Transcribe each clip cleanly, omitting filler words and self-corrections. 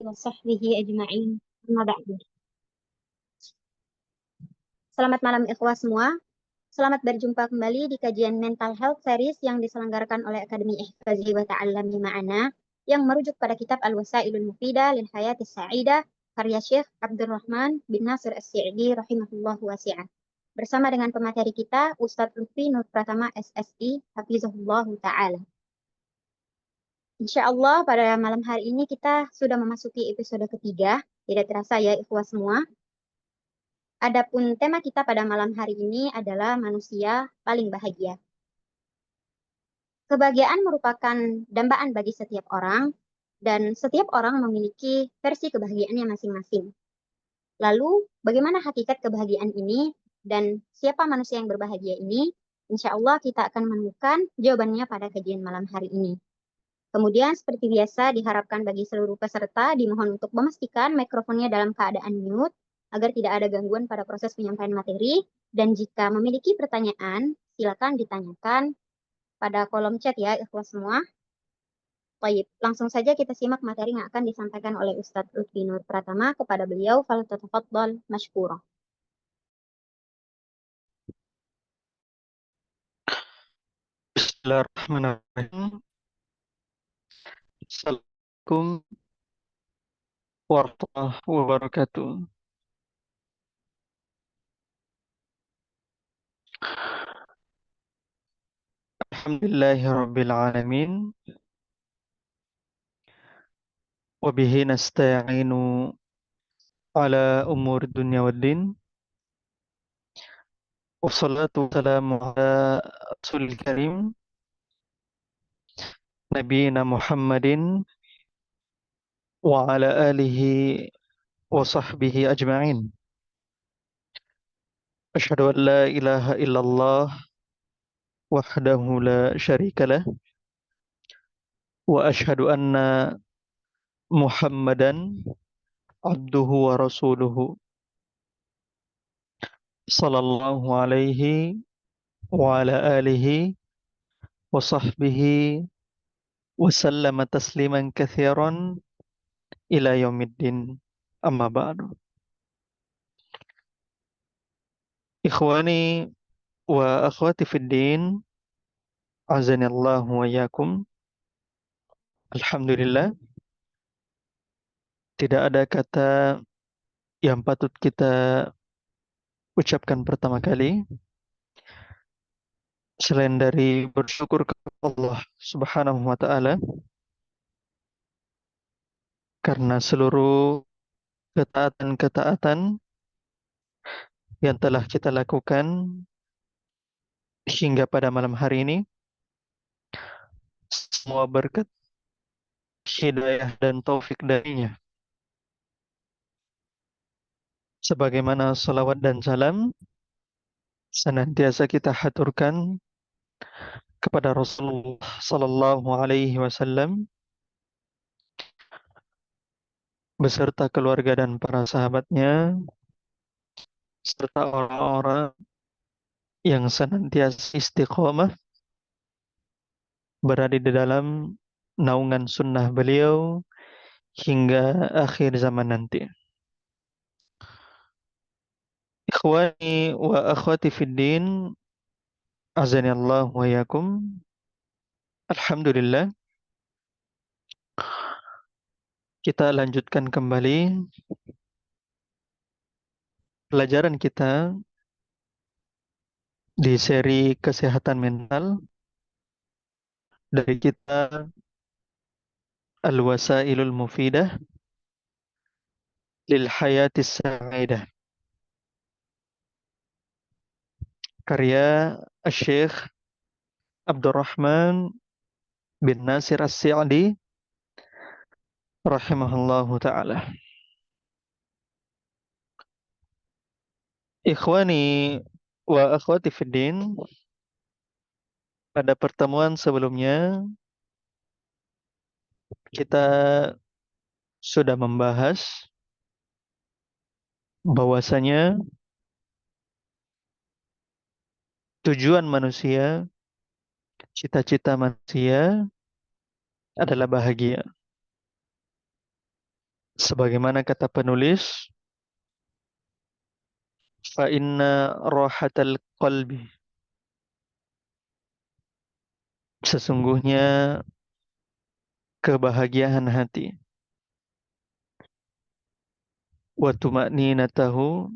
وصحبه أجمعين. أما بعد. Selamat malam ikhwah semua. Selamat berjumpa kembali di kajian Mental Health Series yang diselenggarakan oleh Akademi Ihfazi wa Ta'allami Ma'ana yang merujuk pada kitab Al-Wasailul Mufidah lil Hayatis Sa'idah karya Syekh Abdurrahman bin Nasir As-Sa'di rahimahullahu wasi'ah. Bersama dengan pemateri kita Ustadz Lutfi Nur Pratama SSI Hafizahullahu Ta'ala. Insya Allah pada malam hari ini kita sudah memasuki episode ketiga. Tidak terasa ya ikhwah semua. Adapun tema kita pada malam hari ini adalah manusia paling bahagia. Kebahagiaan merupakan dambaan bagi setiap orang, dan setiap orang memiliki versi kebahagiaannya masing-masing. Lalu, bagaimana hakikat kebahagiaan ini, dan siapa manusia yang berbahagia ini? Insya Allah kita akan menemukan jawabannya pada kajian malam hari ini. Kemudian, seperti biasa, diharapkan bagi seluruh peserta dimohon untuk memastikan mikrofonnya dalam keadaan mute, agar tidak ada gangguan pada proses penyampaian materi. Dan jika memiliki pertanyaan, silakan ditanyakan pada kolom chat ya, ikhwas semua. Baik, langsung saja kita simak materi yang akan disampaikan oleh Ustadz Lutfi Nur Pratama kepada beliau. Falyatafaddal mashkura. Bismillahirrahmanirrahim. Assalamualaikum warahmatullahi wabarakatuh. Alhamdulillahirabbil alamin. Wa bihi nasta'inu ala umuri dunya waddin. Wassalatu wassalamu ala rasulil karim nabiyina Muhammadin wa ala alihi wa sahbihi ajma'in. Asyhadu an la ilaha illallah wahdahu la syarika lah wa asyhadu anna Muhammadan abduhu wa rasuluhu sallallahu alaihi wa ala alihi wa sahbihi wa sallama tasliman katsiran ila yaumiddin, amma ba'du. Ikhwani wa akhwati fid din, azanillahu wa iyyakum. Alhamdulillah, tidak ada kata yang patut kita ucapkan pertama kali selain dari bersyukur kepada Allah Subhanahu wa taala karena seluruh ketaatan-ketaatan yang telah kita lakukan hingga pada malam hari ini, semua berkat hidayah dan taufik darinya. Sebagaimana salawat dan salam senantiasa kita haturkan kepada Rasulullah Sallallahu Alaihi Wasallam beserta keluarga dan para sahabatnya, serta orang-orang yang senantiasa istiqomah berada di dalam naungan sunnah beliau hingga akhir zaman nanti. Ikhwani wa akhwati fid din, azanillahu wa iyyakum. Alhamdulillah, kita lanjutkan kembali pelajaran kita di seri kesehatan mental dari kitab Al-Wasailul Mufidah lil Hayatis Sa'idah karya Syekh Abdurrahman bin Nasir As-Sa'di rahimahullahu ta'ala. Ikhwani wa akhwati fiddin, pada pertemuan sebelumnya kita sudah membahas bahwasanya tujuan manusia, cita-cita manusia adalah bahagia. Sebagaimana kata penulis, fa inna rahatal qalbi, sesungguhnya kebahagiaan hati, wa tuma'ninatahu,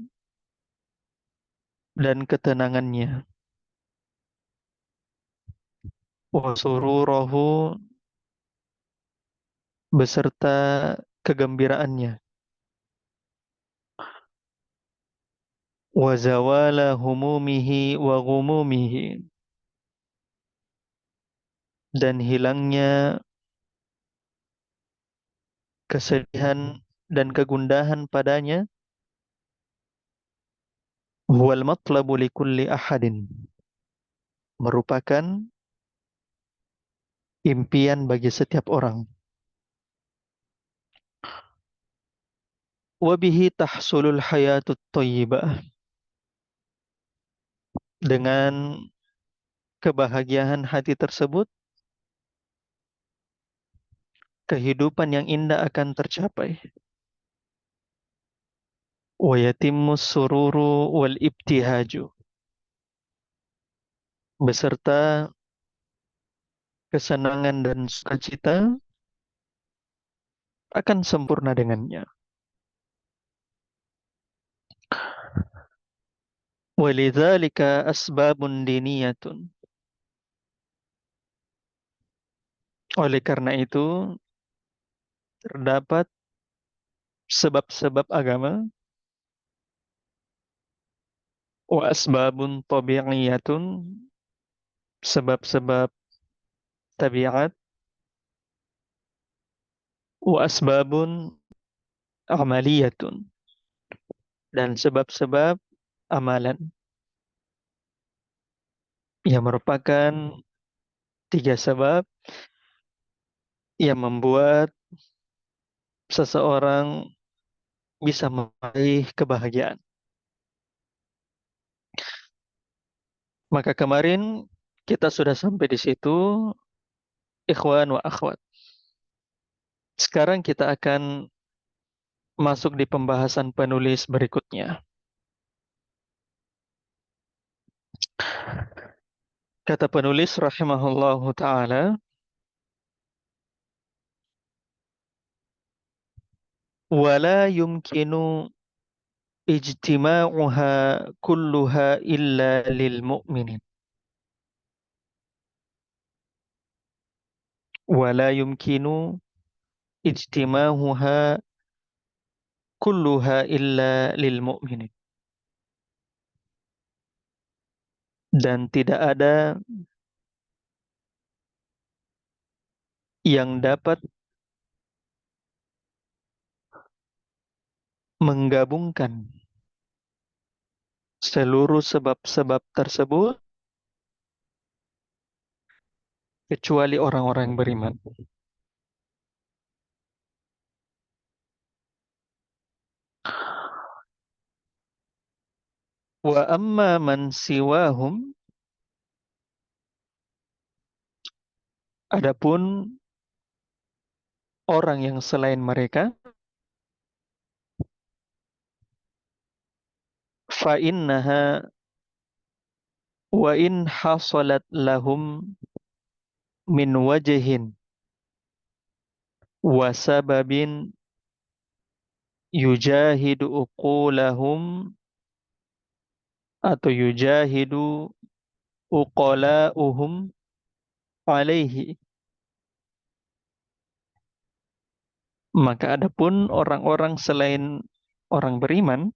dan ketenangannya, wa sururahu, beserta kegembiraannya, wa zawala humumihi wa gumumihi, dan hilangnya kesedihan dan kegundahan padanya, huwal matlabu likulli ahadin, merupakan impian bagi setiap orang. Wabihi tahsulul hayatut thayyibah, dengan kebahagiaan hati tersebut, kehidupan yang indah akan tercapai. Wa yatimmus sururu wal ibtihaju, beserta kesenangan dan sukacita akan sempurna dengannya. Walidzalika asbabun diniyatun, oleh karena itu terdapat sebab-sebab agama, wa asbabun tabi'iyatun, sebab-sebab tabiat, wa asbabun amaliyatun, dan sebab-sebab amalan, yang merupakan tiga sebab yang membuat seseorang bisa meraih kebahagiaan. Maka kemarin kita sudah sampai di situ, ikhwan wa akhwat. Sekarang kita akan masuk di pembahasan penulis berikutnya. Kata penulis rahimahullahu ta'ala, wala yumkinu ijtima'uha kulluha illa lil mu'minin. Wala yumkinu ijtima'uha kulluha illa lil mu'minin. Dan tidak ada yang dapat menggabungkan seluruh sebab-sebab tersebut kecuali orang-orang yang beriman. Wa amma man siwahum, adapun orang yang selain mereka, fa innaha wa in hasalat lahum min wajhin wa sababin yujahidu uqulahum, atau yujahidu uqala'uhum alaihi, maka adapun orang-orang selain orang beriman,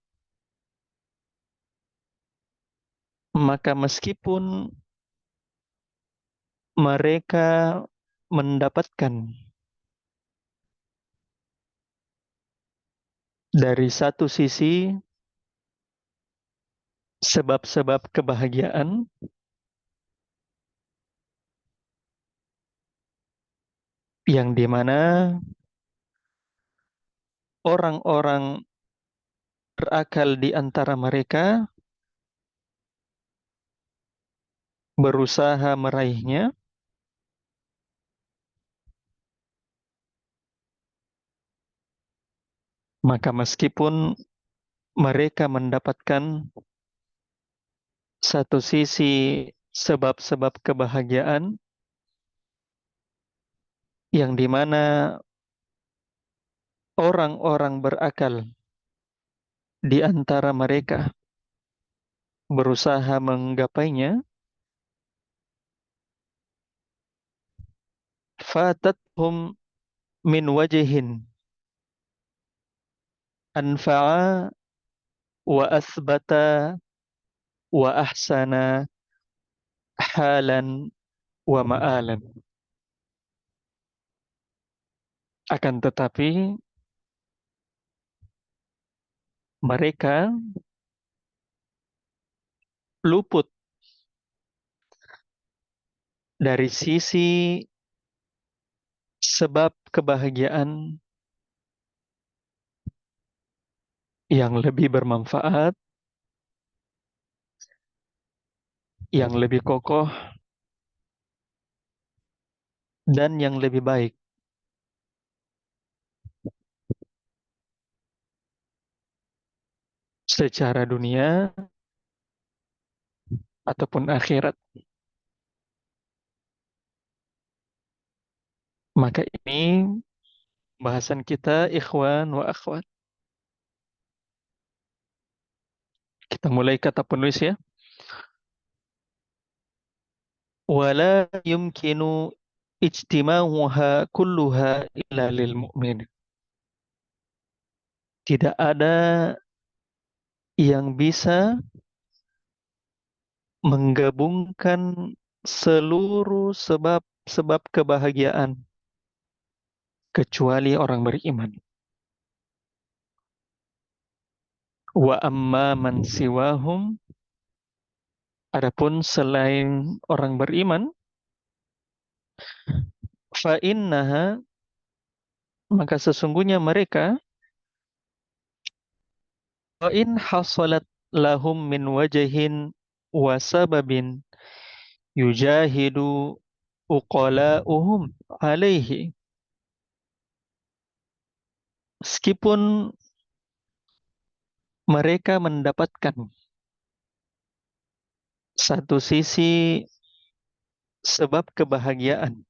maka meskipun mereka mendapatkan dari satu sisi sebab-sebab kebahagiaan, yang dimana orang-orang berakal di antara mereka berusaha meraihnya, Maka meskipun mereka mendapatkan satu sisi sebab-sebab kebahagiaan yang dimana orang-orang berakal di antara mereka berusaha menggapainya, fatathum min wajihin anfa'a wa asbata wa ahsana halan wa ma'alan. Akan tetapi mereka luput dari sisi sebab kebahagiaan yang lebih bermanfaat, yang lebih kokoh, dan yang lebih baik secara dunia ataupun akhirat. Maka ini bahasan kita, ikhwan wa akhwat. Kita mulai kata penulis ya. Wala yumkinu ijtima'uha kulluha illa lil mu'min. Tidak ada yang bisa menggabungkan seluruh sebab-sebab kebahagiaan kecuali orang beriman. Wa amma man siwahum, adapun selain orang beriman, fa innaha, maka sesungguhnya mereka, wa in hasalat lahum min wajhin wa sababin yujahidu uqala'uhum alaihi. Meskipun mereka mendapatkan satu sisi sebab kebahagiaan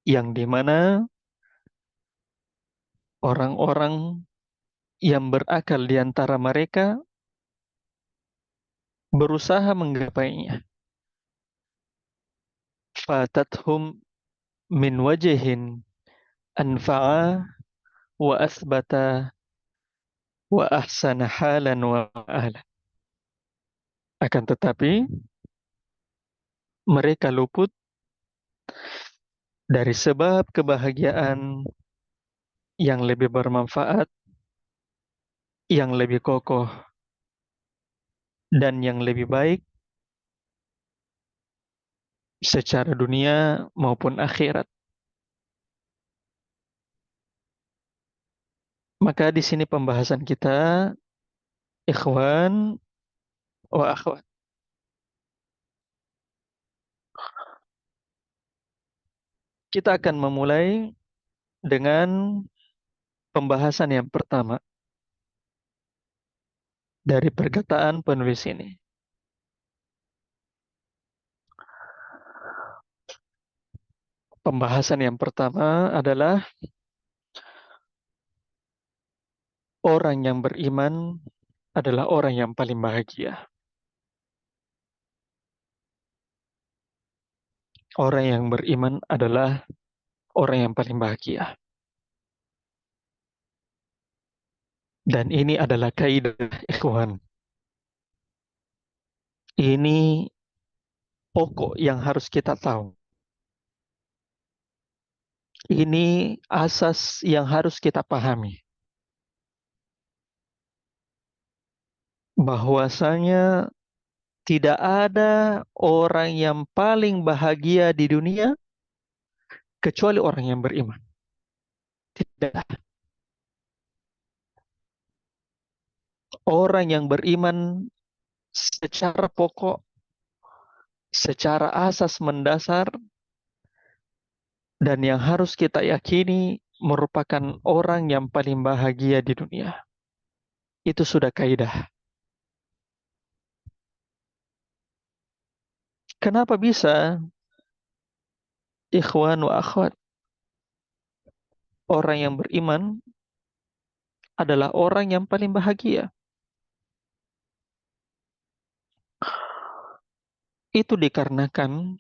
yang dimana orang-orang yang berakal di antara mereka berusaha menggapainya. Fatathum min wajihin anfa'a wa asbata wa ahsana halan wa ma'ala. Akan tetapi mereka luput dari sebab kebahagiaan yang lebih bermanfaat, yang lebih kokoh, dan yang lebih baik secara dunia maupun akhirat. Maka di sini pembahasan kita, ikhwan wa akhwat. Kita akan memulai dengan pembahasan yang pertama dari perkataan penulis ini. Pembahasan yang pertama adalah orang yang beriman adalah orang yang paling bahagia. Orang yang beriman adalah orang yang paling bahagia. Dan ini adalah kaidah, ikhwan. Ini pokok yang harus kita tahu. Ini asas yang harus kita pahami. Bahwasanya tidak ada orang yang paling bahagia di dunia kecuali orang yang beriman. Tidak. Orang yang beriman secara pokok, secara asas mendasar, dan yang harus kita yakini, merupakan orang yang paling bahagia di dunia. Itu sudah kaidah. Kenapa bisa, ikhwan wa akhwat, orang yang beriman adalah orang yang paling bahagia? Itu dikarenakan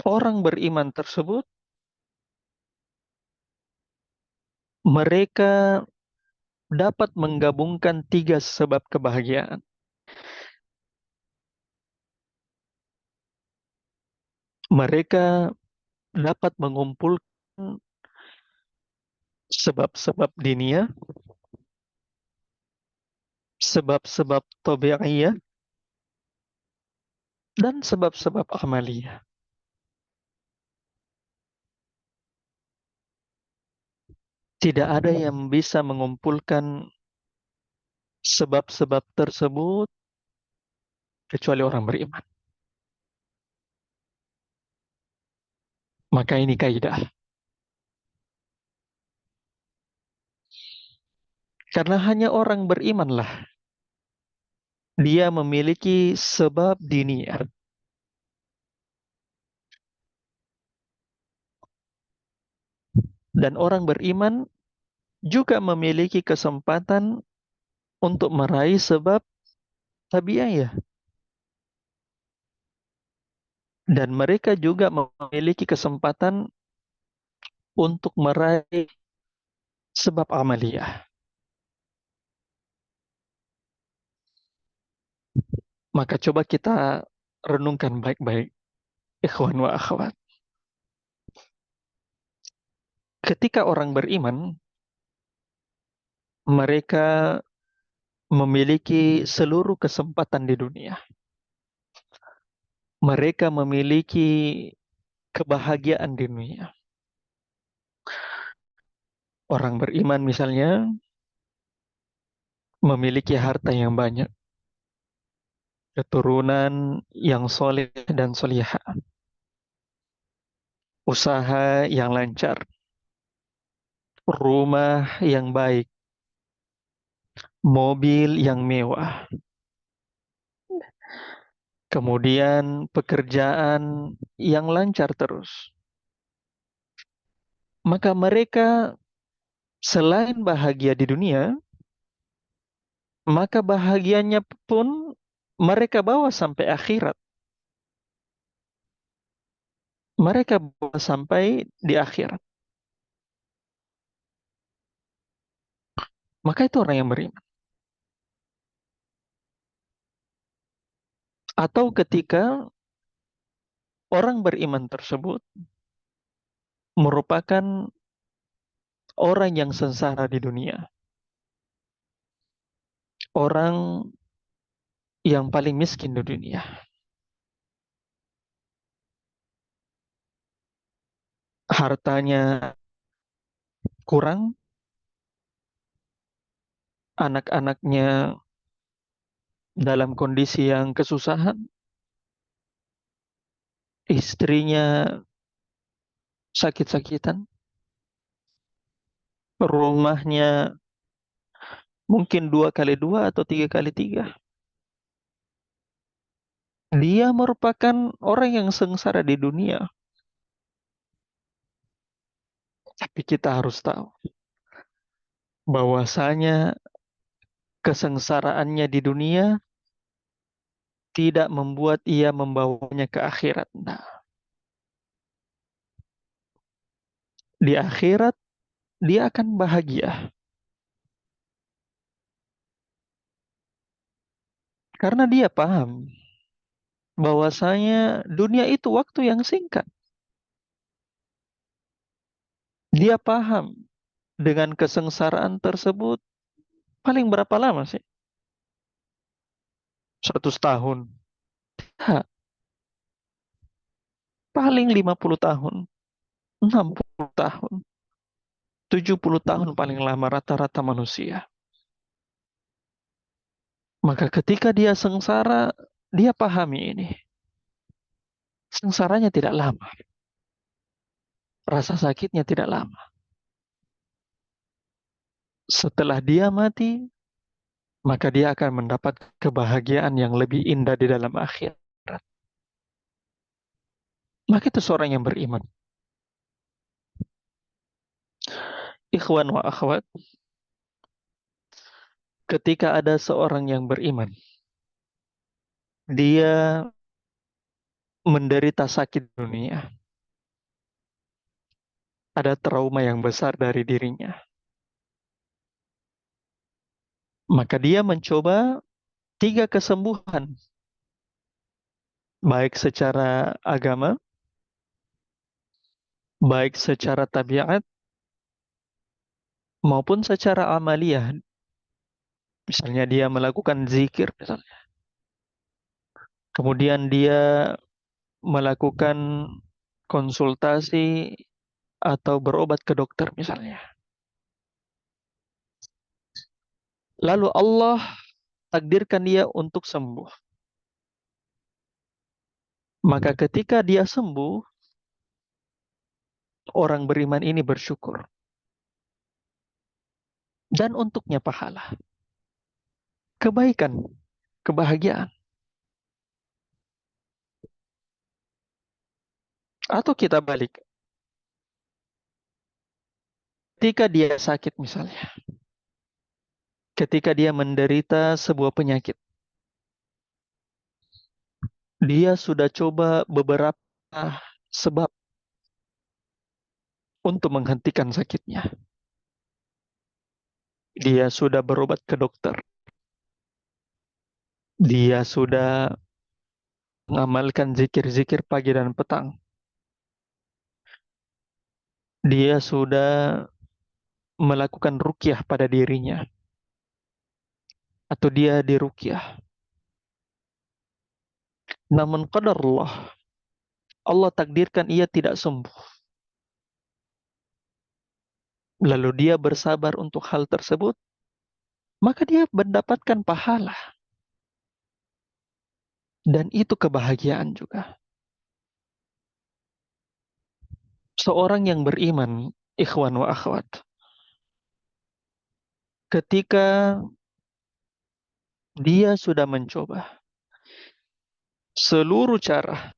orang beriman tersebut, mereka dapat menggabungkan tiga sebab kebahagiaan. Mereka dapat mengumpulkan sebab-sebab diniyah, sebab-sebab tabi'iyah, dan sebab-sebab amaliyah. Tidak ada yang bisa mengumpulkan sebab-sebab tersebut kecuali orang beriman. Maka ini kaidah. Karena hanya orang berimanlah dia memiliki sebab diniyah. Dan orang beriman juga memiliki kesempatan untuk meraih sebab tabi'iyah. Dan mereka juga memiliki kesempatan untuk meraih sebab amaliyah. Maka coba kita renungkan baik-baik, ikhwan wa akhwat. Ketika orang beriman, mereka memiliki seluruh kesempatan di dunia. Mereka memiliki kebahagiaan di dunia. Orang beriman misalnya memiliki harta yang banyak, keturunan yang soleh dan solihah, usaha yang lancar, rumah yang baik, mobil yang mewah, kemudian pekerjaan yang lancar terus. Maka mereka selain bahagia di dunia, maka bahagianya pun mereka bawa sampai akhirat. Mereka bawa sampai di akhirat. Maka itu orang yang beriman. Atau ketika orang beriman tersebut merupakan orang yang sengsara di dunia. Orang yang paling miskin di dunia. Hartanya kurang, anak-anaknya dalam kondisi yang kesusahan, istrinya sakit-sakitan, rumahnya mungkin 2 kali 2 atau 3 kali 3. Dia merupakan orang yang sengsara di dunia. Tapi kita harus tahu bahwasanya kesengsaraannya di dunia tidak membuat ia membawanya ke akhirat. Nah, di akhirat dia akan bahagia. Karena dia paham bahwasanya dunia itu waktu yang singkat. Dia paham dengan kesengsaraan tersebut paling berapa lama sih? 100 tahun. Ha, paling 50 tahun. 60 tahun. 70 tahun paling lama rata-rata manusia. Maka ketika dia sengsara, dia pahami ini. Sengsaranya tidak lama. rasa sakitnya tidak lama. Setelah dia mati, maka dia akan mendapat kebahagiaan yang lebih indah di dalam akhirat. Maka itu seorang yang beriman. Ikhwan wa akhwat, ketika ada seorang yang beriman, dia menderita sakit dunia, ada trauma yang besar dari dirinya, maka dia mencoba 3 kesembuhan, baik secara agama, baik secara tabiat, maupun secara amaliyah. Misalnya dia melakukan zikir, misalnya. Kemudian dia melakukan konsultasi atau berobat ke dokter, misalnya. Lalu Allah takdirkan dia untuk sembuh. Maka ketika dia sembuh, orang beriman ini bersyukur. Dan untuknya pahala, kebaikan, kebahagiaan. Atau kita balik, ketika dia sakit misalnya, ketika dia menderita sebuah penyakit, dia sudah coba beberapa sebab untuk menghentikan sakitnya. Dia sudah berobat ke dokter. Dia sudah mengamalkan zikir-zikir pagi dan petang. Dia sudah melakukan ruqyah pada dirinya. Atau dia diruqyah. Namun qadarullah, Allah takdirkan ia tidak sembuh. Lalu dia bersabar untuk hal tersebut, maka dia mendapatkan pahala. Dan itu kebahagiaan juga. Seorang yang beriman, ikhwan wa akhwat, ketika dia sudah mencoba seluruh cara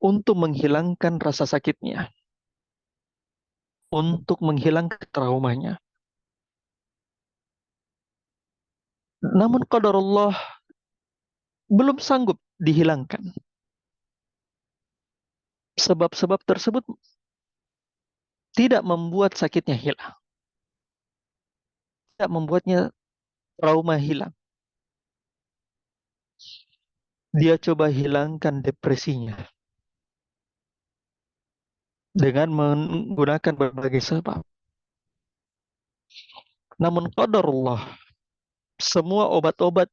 untuk menghilangkan rasa sakitnya, untuk menghilangkan traumanya. Namun qadarullah belum sanggup dihilangkan. Sebab-sebab tersebut tidak membuat sakitnya hilang. Tidak membuatnya trauma hilang. Dia coba hilangkan depresinya dengan menggunakan berbagai sebab. Namun qadarullah, semua obat-obat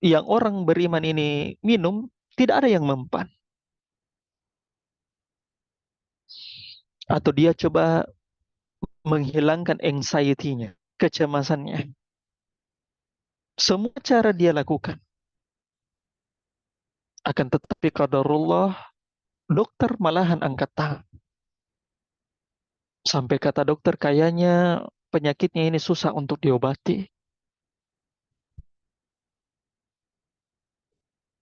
yang orang beriman ini minum, tidak ada yang mempan. Atau dia coba menghilangkan anxiety-nya, kecemasannya. Semua cara dia lakukan. Akan tetapi qadarullah, dokter malahan angkat tangan. Sampai kata dokter, kayaknya penyakitnya ini susah untuk diobati.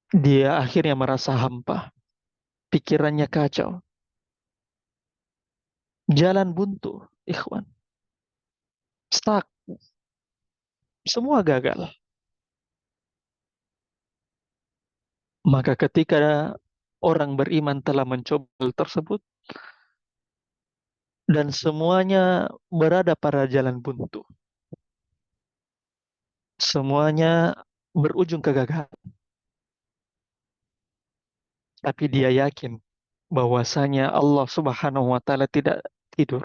Dia akhirnya merasa hampa. Pikirannya kacau. Jalan buntu, ikhwan. Stuck. Semua gagal. Maka ketika orang beriman telah mencoba hal tersebut, dan semuanya berada pada jalan buntu. Semuanya berujung kegagalan. Tapi dia yakin bahwasanya Allah Subhanahu wa taala tidak tidur.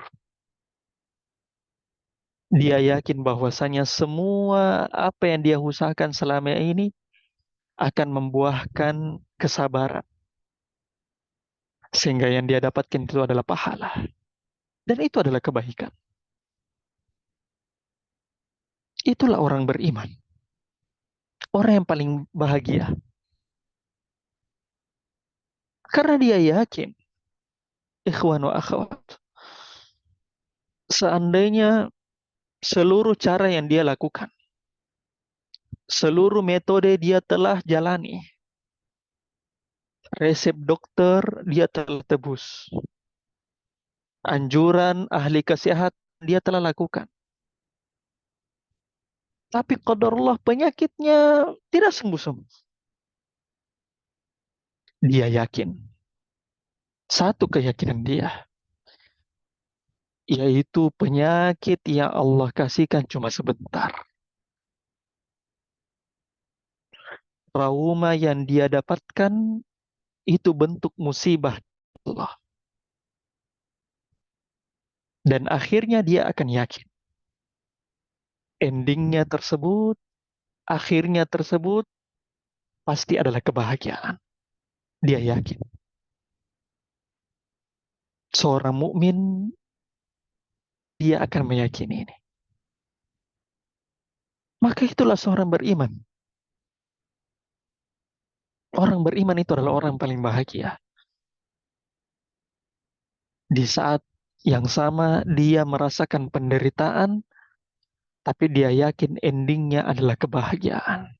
Dia yakin bahwasanya semua apa yang dia usahakan selama ini akan membuahkan kesabaran. Sehingga yang dia dapatkan itu adalah pahala. Dan itu adalah kebaikan. Itulah orang beriman. Orang yang paling bahagia. Karena dia yakin Ikhwan wa akhwat, seandainya seluruh cara yang dia lakukan, seluruh metode dia telah jalani, resep dokter dia telah tebus, anjuran ahli kesehatan dia telah lakukan, tapi qadarullah penyakitnya tidak sembuh-sembuh. Dia yakin, satu keyakinan dia, yaitu penyakit yang Allah kasihkan cuma sebentar. Trauma yang dia dapatkan itu bentuk musibah Allah. Dan akhirnya dia akan yakin. Endingnya tersebut, akhirnya tersebut, pasti adalah kebahagiaan. Dia yakin. Seorang mukmin dia akan meyakini ini. Maka itulah seorang beriman. Orang beriman itu adalah orang paling bahagia. Di saat yang sama dia merasakan penderitaan, tapi dia yakin endingnya adalah kebahagiaan.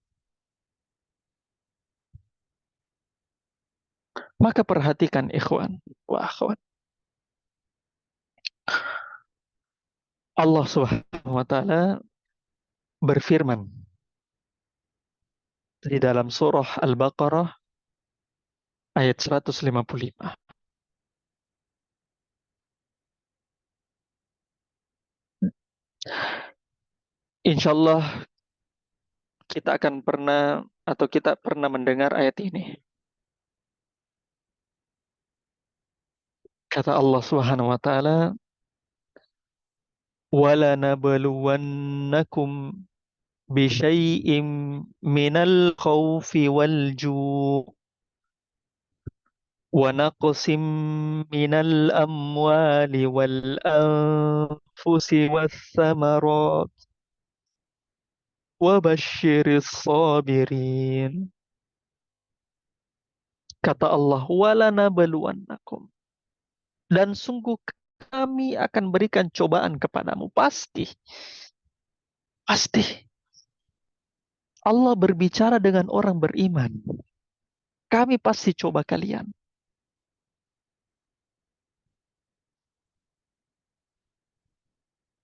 Maka perhatikan ikhwan wa akhwat. Allah Subhanahu wa taala berfirman di dalam surah Al-Baqarah ayat 155. Insya Allah kita akan pernah atau kita pernah mendengar ayat ini. Kata Allah Subhanahu wa taala, "Wala nabluwannakum bisyai'im minal khawfi wal ju' wa naqsim minal amwali wal anfusi was samarat wa basyiris sabirin." Kata Allah, "Wala nabluwannakum." Dan sungguh kami akan berikan cobaan kepadamu. Pasti. Pasti. Allah berbicara dengan orang beriman. Kami pasti coba kalian.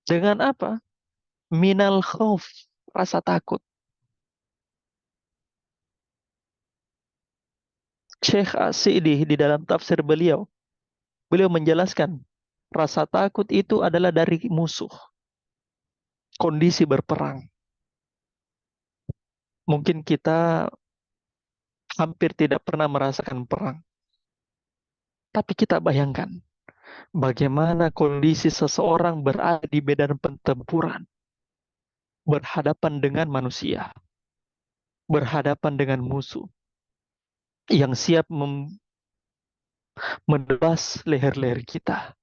Dengan apa? Minal khauf. Rasa takut. Syekh As-Sa'di di dalam tafsir beliau. Beliau menjelaskan. Rasa takut itu adalah dari musuh. Kondisi berperang. Mungkin kita hampir tidak pernah merasakan perang. Tapi kita bayangkan. Bagaimana kondisi seseorang berada di medan pertempuran. Berhadapan dengan manusia. Berhadapan dengan musuh. Yang siap menebas leher-leher kita.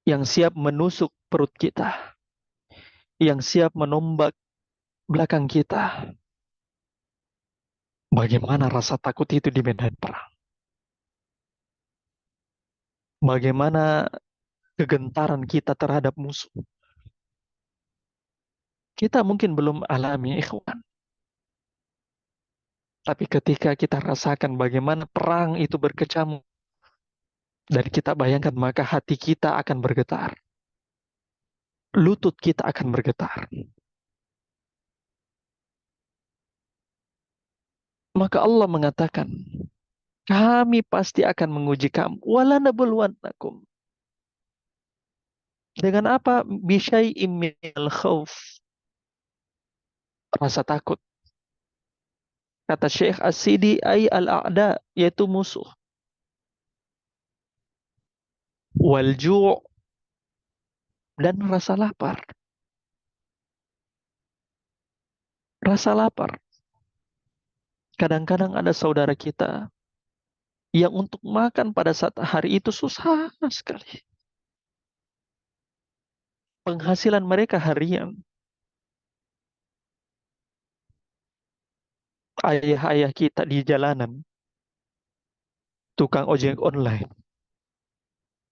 Yang siap menusuk perut kita. Yang siap menombak belakang kita. Bagaimana rasa takut itu di medan perang? Bagaimana kegentaran kita terhadap musuh? Kita mungkin belum alami, ikhwan. Tapi ketika kita rasakan bagaimana perang itu berkecamuk, dan kita bayangkan, maka hati kita akan bergetar. Lutut kita akan bergetar. Maka Allah mengatakan, kami pasti akan menguji kamu. Walanabluwannakum. Dengan apa? Bisyai'im minal khauf. Rasa takut. Kata Syekh As-Sidi, ay al-a'da, yaitu musuh. Wal ju' dan rasa lapar. Rasa lapar. Kadang-kadang ada saudara kita yang untuk makan pada saat hari itu susah sekali. Penghasilan mereka harian. Ayah-ayah kita di jalanan, tukang ojek online,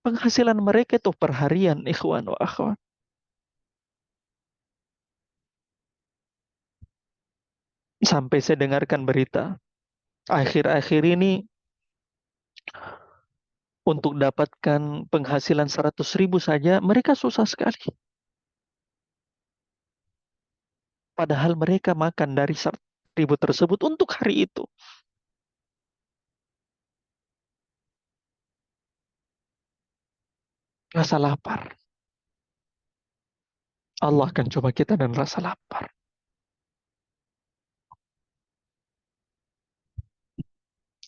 Penghasilan mereka itu per harian, ikhwan wa akhwat. Sampai saya dengarkan berita, akhir-akhir ini untuk dapatkan penghasilan 100.000 saja, mereka susah sekali. Padahal mereka makan dari 100.000 tersebut untuk hari itu. Rasa lapar. Allah akan coba kita dan rasa lapar.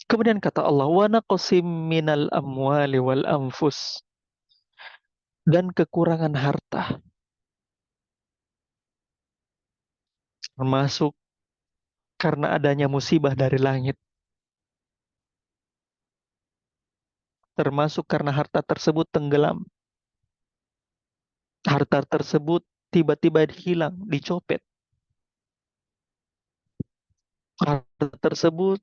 Kemudian kata Allah, wa naqsim minal amwali wal anfus, dan kekurangan harta, termasuk karena adanya musibah dari langit, termasuk karena harta tersebut tenggelam, harta tersebut tiba-tiba hilang, dicopet, harta tersebut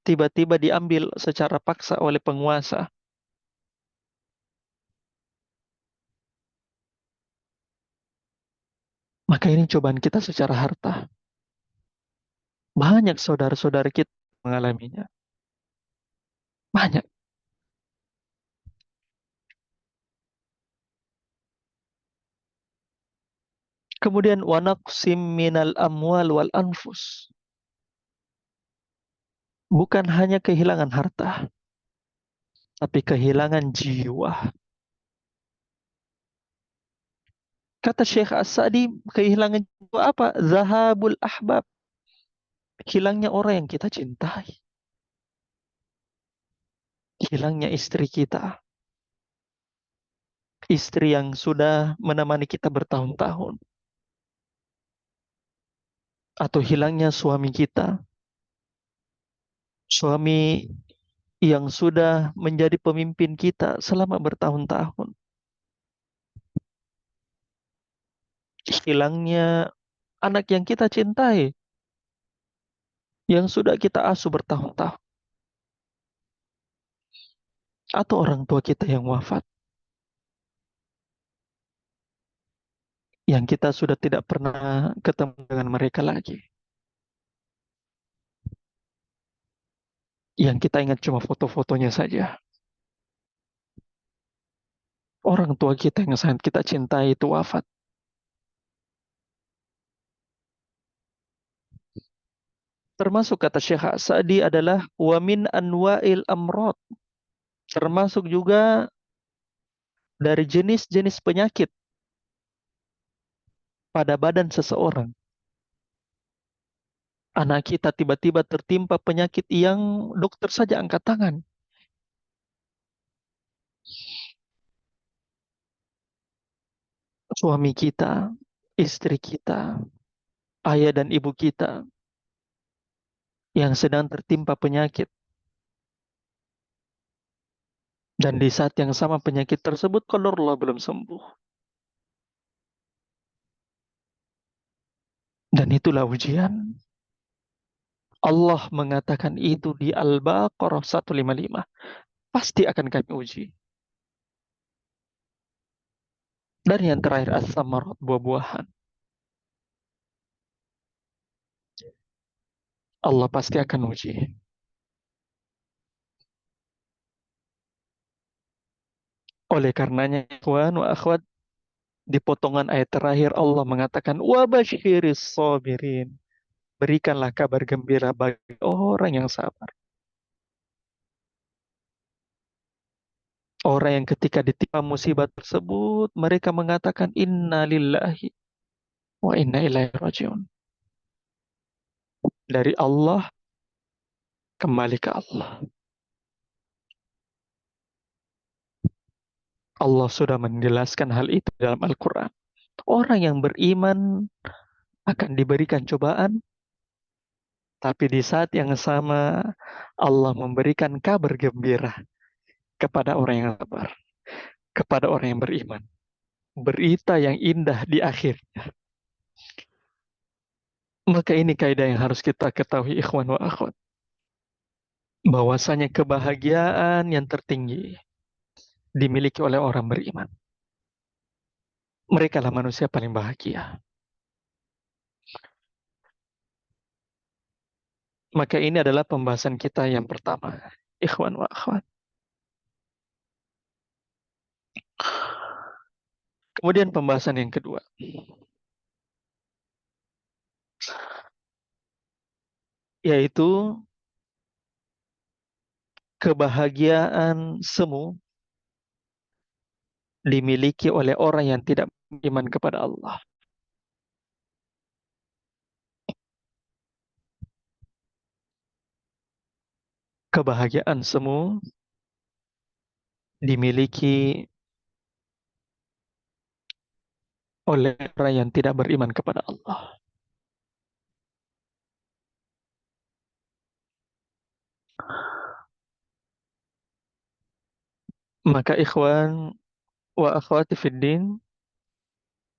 tiba-tiba diambil secara paksa oleh penguasa. Maka ini cobaan kita secara harta. Banyak saudara-saudara kita mengalaminya. Banyak. Kemudian wanaqsim minal amwal wal anfus. Bukan hanya kehilangan harta, tapi kehilangan jiwa. Kata Syekh As-Sa'di, kehilangan jiwa apa? Zahabul ahbab. Hilangnya orang yang kita cintai. Hilangnya istri kita. Istri yang sudah menemani kita bertahun-tahun. Atau hilangnya suami kita. Suami yang sudah menjadi pemimpin kita selama bertahun-tahun. Hilangnya anak yang kita cintai, yang sudah kita asuh bertahun-tahun. Atau orang tua kita yang wafat, yang kita sudah tidak pernah ketemu dengan mereka lagi. Yang kita ingat cuma foto-fotonya saja. Orang tua kita yang sangat kita cintai itu wafat. Termasuk kata Syekh Sa'di adalah wa min anwa'il amrod. Termasuk juga dari jenis-jenis penyakit pada badan seseorang. Anak kita tiba-tiba tertimpa penyakit yang dokter saja angkat tangan. Suami kita, istri kita, ayah dan ibu kita yang sedang tertimpa penyakit. Dan di saat yang sama penyakit tersebut qadarullah belum sembuh. Dan itulah ujian. Allah mengatakan itu di Al-Baqarah 155. Pasti akan kami uji. Dan yang terakhir as-samarat, buah-buahan. Allah pasti akan uji. Oleh karenanya, ikhwan wa akhwat, di potongan ayat terakhir Allah mengatakan wa basyiris sabirin. Berikanlah kabar gembira bagi orang yang sabar. Orang yang ketika ditimpa musibah tersebut, mereka mengatakan inna lillahi wa inna ilaihi rajiun. Dari Allah kembali ke Allah. Allah sudah menjelaskan hal itu dalam Al-Quran. Orang yang beriman akan diberikan cobaan, tapi di saat yang sama Allah memberikan kabar gembira kepada orang yang sabar, kepada orang yang beriman. Berita yang indah di akhir. Maka ini kaidah yang harus kita ketahui ikhwan wa akhwat. Bahwasanya kebahagiaan yang tertinggi dimiliki oleh orang beriman. Mereka lah manusia paling bahagia. Maka ini adalah pembahasan kita yang pertama. Ikhwan wa akhwat. Kemudian pembahasan yang kedua, yaitu kebahagiaan semu dimiliki oleh orang yang tidak beriman kepada Allah. Kebahagiaan semu dimiliki oleh orang yang tidak beriman kepada Allah. Maka ikhwan wa akhwati fiddin,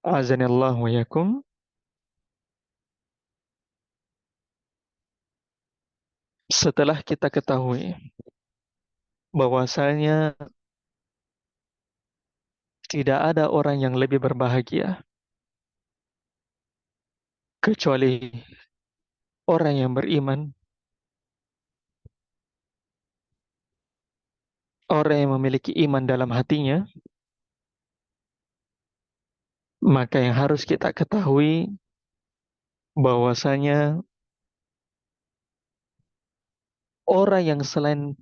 azanillahu wa yakum, setelah kita ketahui bahwasanya tidak ada orang yang lebih berbahagia kecuali orang yang beriman, orang yang memiliki iman dalam hatinya, maka yang harus kita ketahui bahwasanya orang yang selain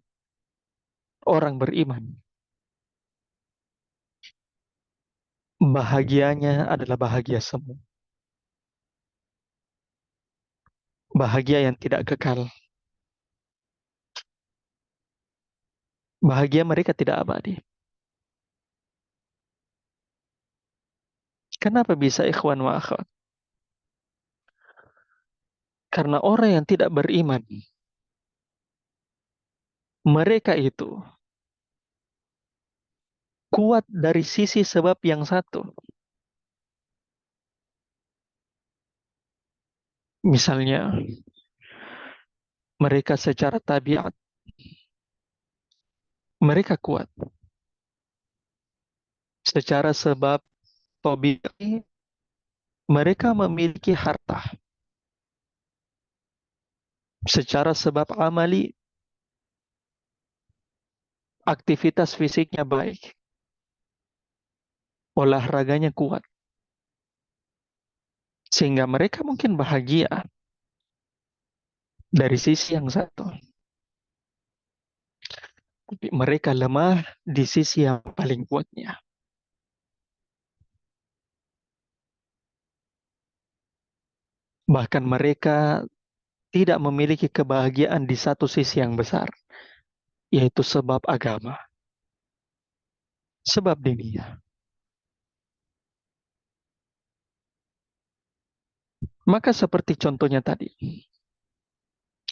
orang beriman, bahagianya adalah bahagia semu. Bahagia yang tidak kekal. Bahagia mereka tidak abadi. Kenapa bisa ikhwan wa akhwat? Karena orang yang tidak beriman, mereka itu kuat dari sisi sebab yang satu. Misalnya, mereka secara tabiat, mereka kuat. Secara sebab tabiat, mereka memiliki harta. Secara sebab amali, aktivitas fisiknya baik. Olahraganya kuat. Sehingga mereka mungkin bahagia dari sisi yang satu. Tapi mereka lemah di sisi yang paling kuatnya. Bahkan mereka tidak memiliki kebahagiaan di satu sisi yang besar, yaitu sebab agama, sebab dunia. Maka seperti contohnya tadi,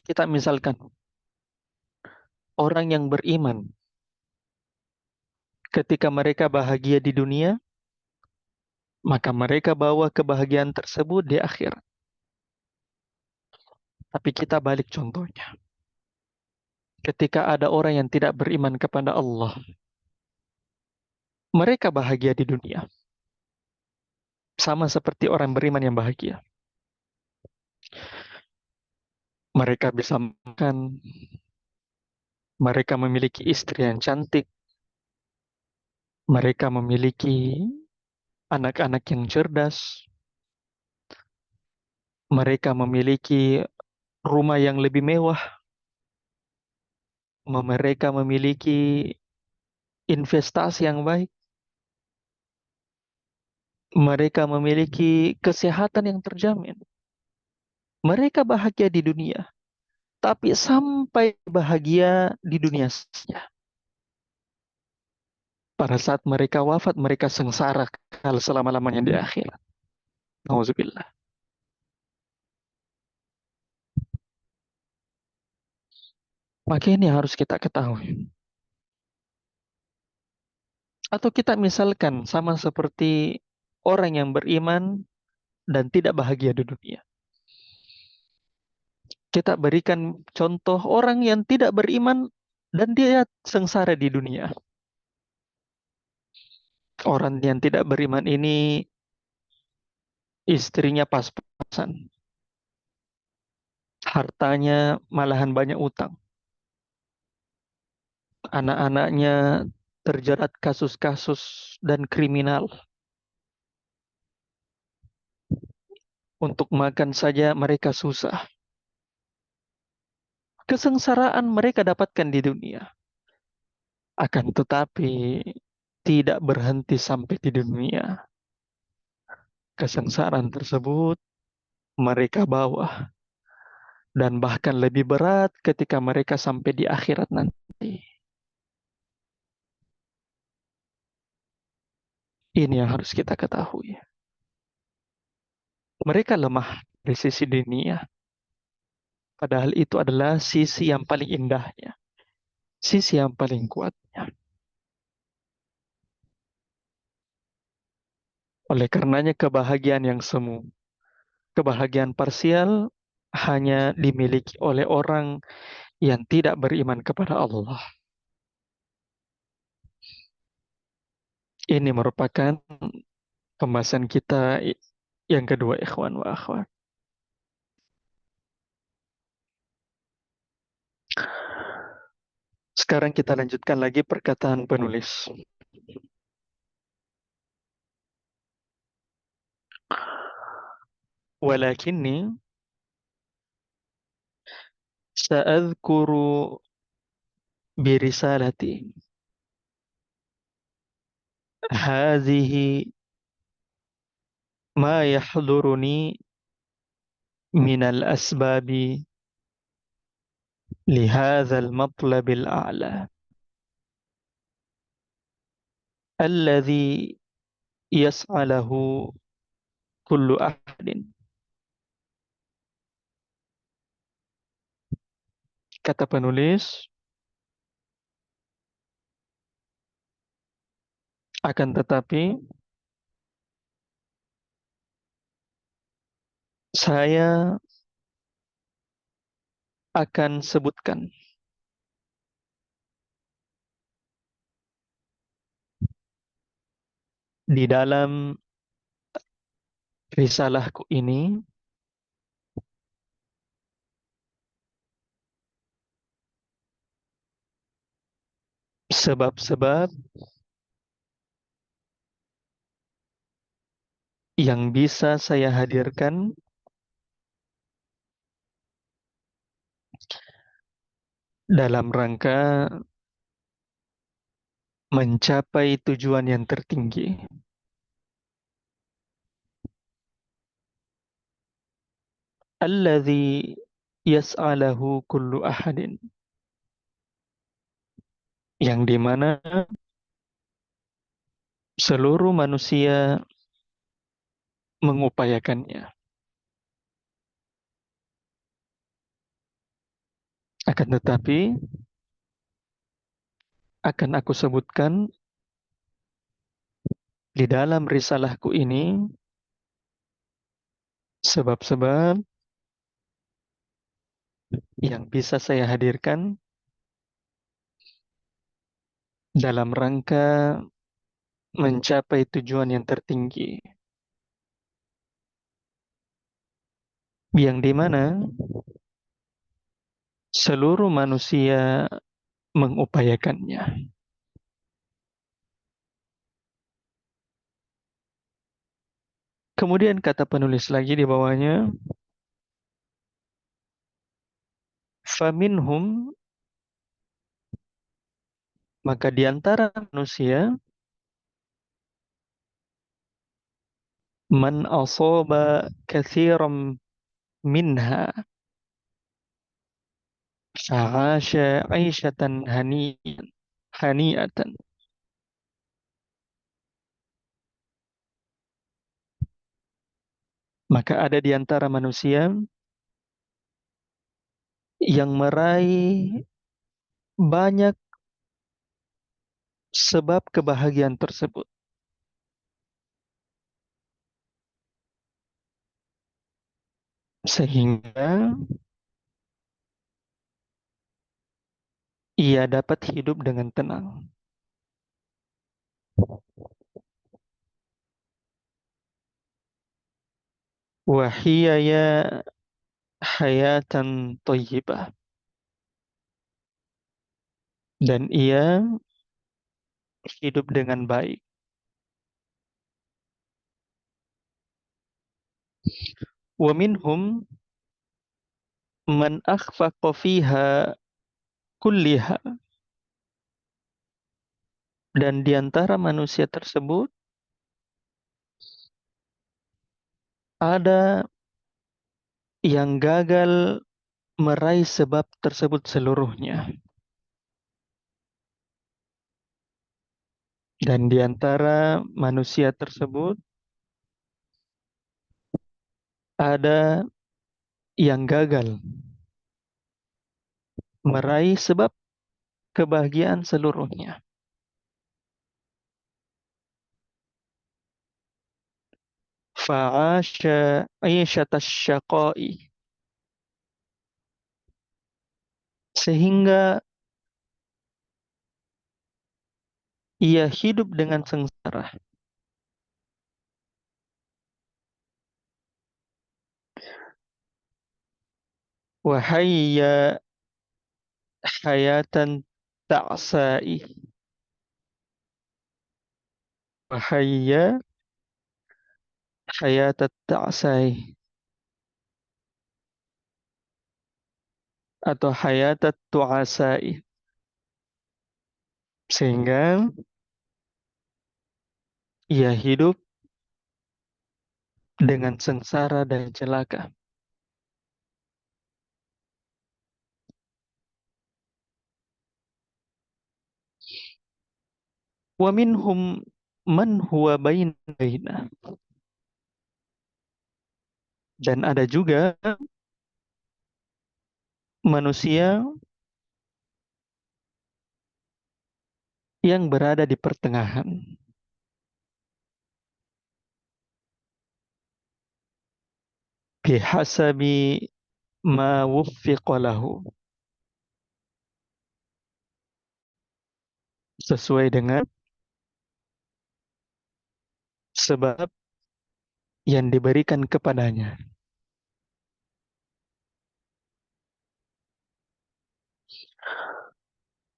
kita misalkan orang yang beriman, ketika mereka bahagia di dunia, maka mereka bawa kebahagiaan tersebut di akhir. Tapi kita balik contohnya. Ketika ada orang yang tidak beriman kepada Allah, mereka bahagia di dunia. Sama seperti orang beriman yang bahagia. Mereka bisa makan, mereka memiliki istri yang cantik, mereka memiliki anak-anak yang cerdas, mereka memiliki rumah yang lebih mewah, mereka memiliki investasi yang baik, mereka memiliki kesehatan yang terjamin. Mereka bahagia di dunia, tapi sampai bahagia di dunia saja. Pada saat mereka wafat, mereka sengsara kekal selama-lamanya di akhirat. Nauzubillah. Maka ini harus kita ketahui. Atau kita misalkan sama seperti orang yang beriman dan tidak bahagia di dunia. Kita berikan contoh orang yang tidak beriman dan dia sengsara di dunia. Orang yang tidak beriman ini istrinya pas-pasan, hartanya malahan banyak utang, anak-anaknya terjerat kasus-kasus dan kriminal. Untuk makan saja mereka susah. Kesengsaraan mereka dapatkan di dunia. Akan tetapi tidak berhenti sampai di dunia. Kesengsaraan tersebut mereka bawa dan bahkan lebih berat ketika mereka sampai di akhirat nanti. Ini yang harus kita ketahui. Mereka lemah dari sisi dunia, padahal itu adalah sisi yang paling indahnya, sisi yang paling kuatnya. Oleh karenanya kebahagiaan yang semu, kebahagiaan parsial hanya dimiliki oleh orang yang tidak beriman kepada Allah. Ini merupakan pembahasan kita yang kedua, ikhwan wa akhwat. Sekarang kita lanjutkan lagi perkataan penulis. Walakinni sa'adhkuru birisalati hadhihi ma yahduruni minal asbabi lihadzal matlabil a'la alladhi yas'alahu kullu ahadin. Kata penulis, akan tetapi saya akan sebutkan di dalam risalahku ini sebab-sebab yang bisa saya hadirkan dalam rangka mencapai tujuan yang tertinggi. Alladhi yas'alahu kullu ahadin. Yang dimana seluruh manusia mengupayakannya. Akan tetapi akan aku sebutkan di dalam risalahku ini sebab-sebab yang bisa saya hadirkan dalam rangka mencapai tujuan yang tertinggi. Yang dimana seluruh manusia mengupayakannya. Kemudian kata penulis lagi di bawahnya, faminhum, maka di antara manusia, man asaba kathiram minha, fa'asha aisyatan hani'atan. Maka ada di antara manusia yang meraih banyak sebab kebahagiaan tersebut. Sehingga ia dapat hidup dengan tenang. Wahiyaya hayatan thayyibah. Dan ia hidup dengan baik. Wa minhum man akhfaqa fiha kulliha. Dan di antara manusia tersebut ada yang gagal meraih sebab tersebut seluruhnya. Dan di antara manusia tersebut ada yang gagal meraih sebab kebahagiaan seluruhnya. Fa'asha aisyatas syaqai. Sehingga ia hidup dengan sengsara. Wahayya hayatan ta'sai. Wahayya hayatat ta'sai. Atau hayatat tu'asai. Sehingga ia hidup dengan sengsara dan celaka. Wa minhum man huwa baina. Dan ada juga manusia yang berada di pertengahan. Bihasabi ma wuffiqa lahu. Sesuai dengan sebab yang diberikan kepadanya.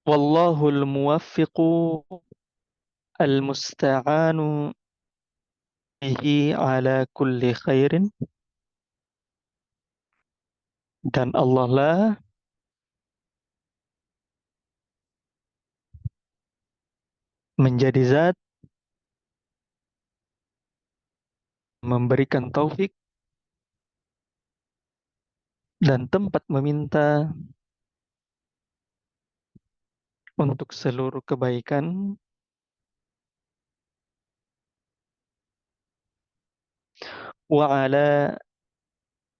Wallahul muwaffiqu al-musta'anu bihi ala kulli khairin. Dan Allah lah menjadi zat memberikan taufik dan tempat meminta untuk seluruh kebaikan wa ala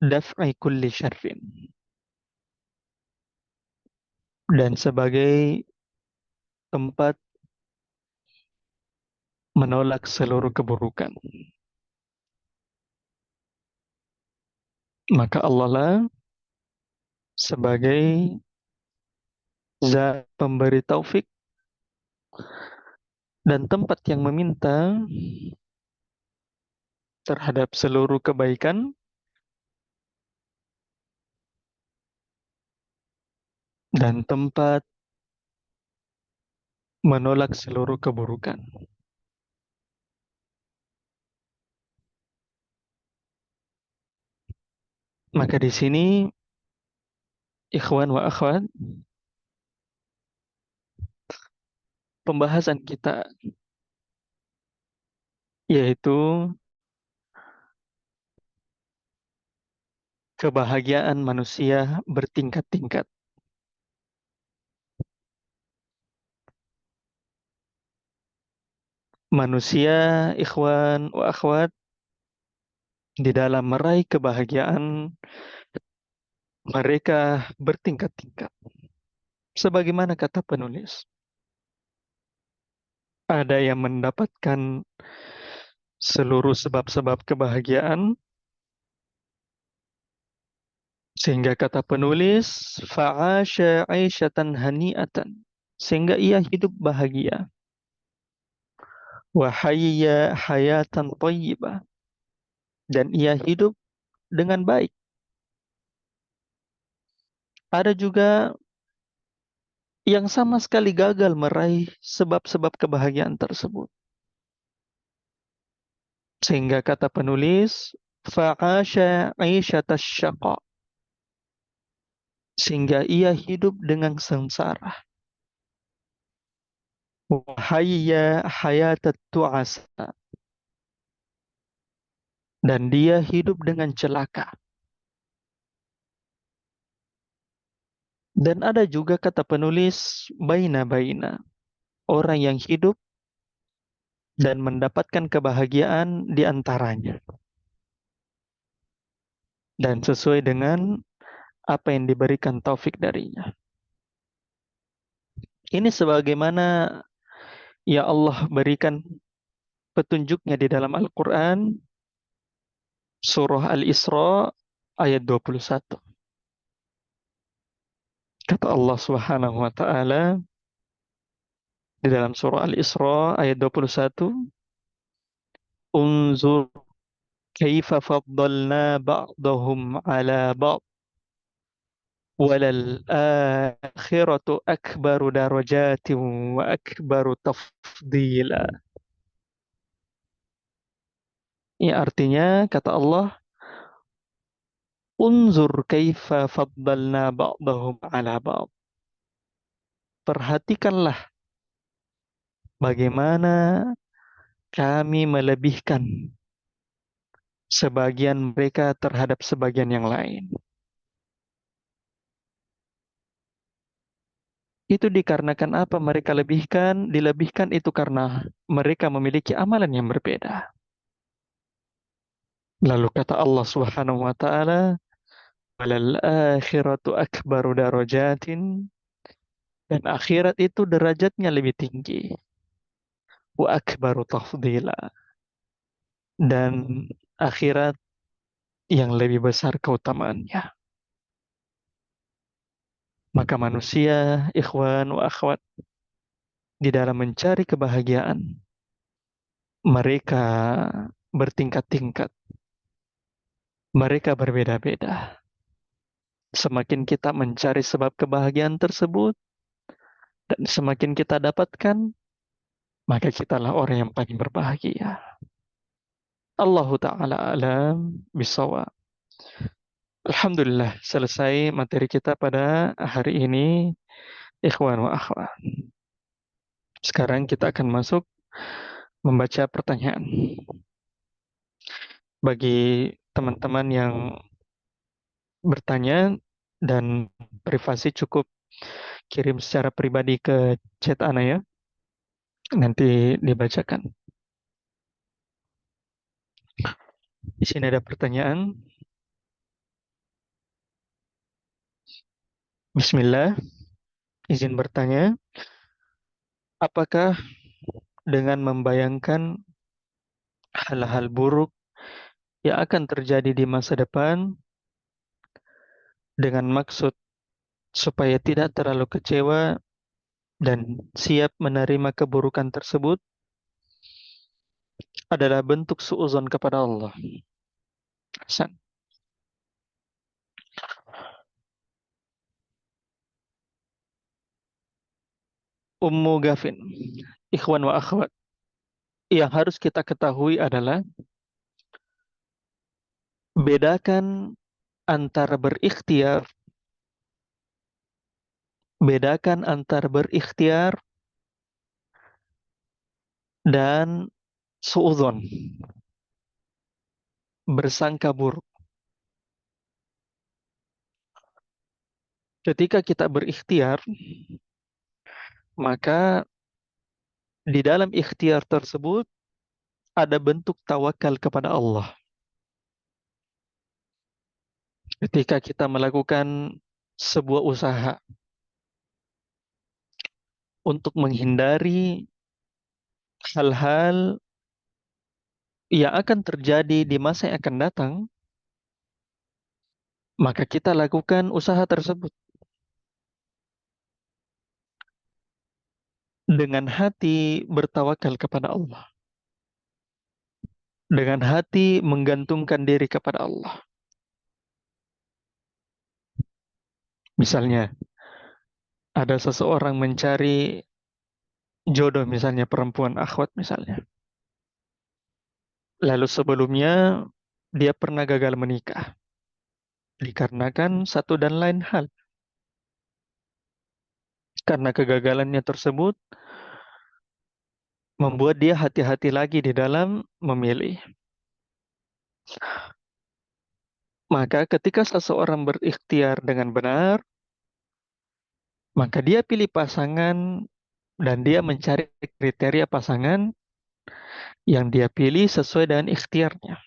daf'i kulli syarrin. Dan sebagai tempat menolak seluruh keburukan. Maka Allah lah sebagai zat pemberi taufik dan tempat yang meminta terhadap seluruh kebaikan dan tempat menolak seluruh keburukan. Maka di sini ikhwan wa akhwat, pembahasan kita yaitu kebahagiaan manusia bertingkat-tingkat. Manusia, ikhwan wa akhwat, di dalam meraih kebahagiaan mereka bertingkat-tingkat. Sebagaimana kata penulis, ada yang mendapatkan seluruh sebab-sebab kebahagiaan, sehingga kata penulis, fa'asha aisyatan hani'atan, sehingga ia hidup bahagia. Wa hayya hayatan thayyibah, dan ia hidup dengan baik. Ada juga yang sama sekali gagal meraih sebab-sebab kebahagiaan tersebut. Sehingga kata penulis, fa'asha 'aisyatas syaqa, sehingga ia hidup dengan sengsara. Wahayya hayatat tu'asa, dan dia hidup dengan celaka. Dan ada juga kata penulis baina-baina, orang yang hidup dan mendapatkan kebahagiaan di antaranya. Dan sesuai dengan apa yang diberikan taufik darinya. Ini sebagaimana ya Allah berikan petunjuknya di dalam Al-Quran, surah Al-Isra ayat 21. Kata Allah Subhanahu wa taala di dalam surah Al-Isra ayat 21, "Unzur kaifa faddalna ba'dahum 'ala ba'd, walal akhiratu akbaru darajatin wa akbaru tafdila." Ini artinya kata Allah, "Unzur kaifa faddalna ba'dahum 'ala ba'd." Perhatikanlah bagaimana kami melebihkan sebagian mereka terhadap sebagian yang lain. Itu dikarenakan apa mereka lebihkan? Dilebihkan itu karena mereka memiliki amalan yang berbeda. Lalu kata Allah Subhanahu wa taala, "Walal akhiratu akbaru darajatin." Dan akhirat itu derajatnya lebih tinggi. Wa akbaru tafdila. Dan akhirat yang lebih besar keutamaannya. Maka manusia, ikhwan wa akhwat, di dalam mencari kebahagiaan, mereka bertingkat-tingkat. Mereka berbeda-beda. Semakin kita mencari sebab kebahagiaan tersebut, dan semakin kita dapatkan, maka kitalah orang yang paling berbahagia. Allahu Ta'ala alam bisawab. Alhamdulillah, selesai materi kita pada hari ini, ikhwan wa akhwat. Sekarang kita akan masuk membaca pertanyaan. Bagi teman-teman yang bertanya dan privasi, cukup kirim secara pribadi ke chat Ana ya. Nanti dibacakan. Di sini ada pertanyaan. Bismillah, izin bertanya, apakah dengan membayangkan hal-hal buruk yang akan terjadi di masa depan dengan maksud supaya tidak terlalu kecewa dan siap menerima keburukan tersebut adalah bentuk suuzon kepada Allah? Hasan. Ummu Gafin, ikhwan wa akhwat, yang harus kita ketahui adalah bedakan antara berikhtiar, bedakan antara berikhtiar dan suudzon, bersangka buruk. Ketika kita berikhtiar, maka di dalam ikhtiar tersebut ada bentuk tawakal kepada Allah. Ketika kita melakukan sebuah usaha untuk menghindari hal-hal yang akan terjadi di masa yang akan datang, maka kita lakukan usaha tersebut dengan hati bertawakal kepada Allah, dengan hati menggantungkan diri kepada Allah. Misalnya, ada seseorang mencari jodoh, misalnya perempuan akhwat misalnya. Lalu sebelumnya dia pernah gagal menikah dikarenakan satu dan lain hal. Karena kegagalannya tersebut membuat dia hati-hati lagi di dalam memilih. Maka ketika seseorang berikhtiar dengan benar, maka dia pilih pasangan dan dia mencari kriteria pasangan yang dia pilih sesuai dengan ikhtiarnya.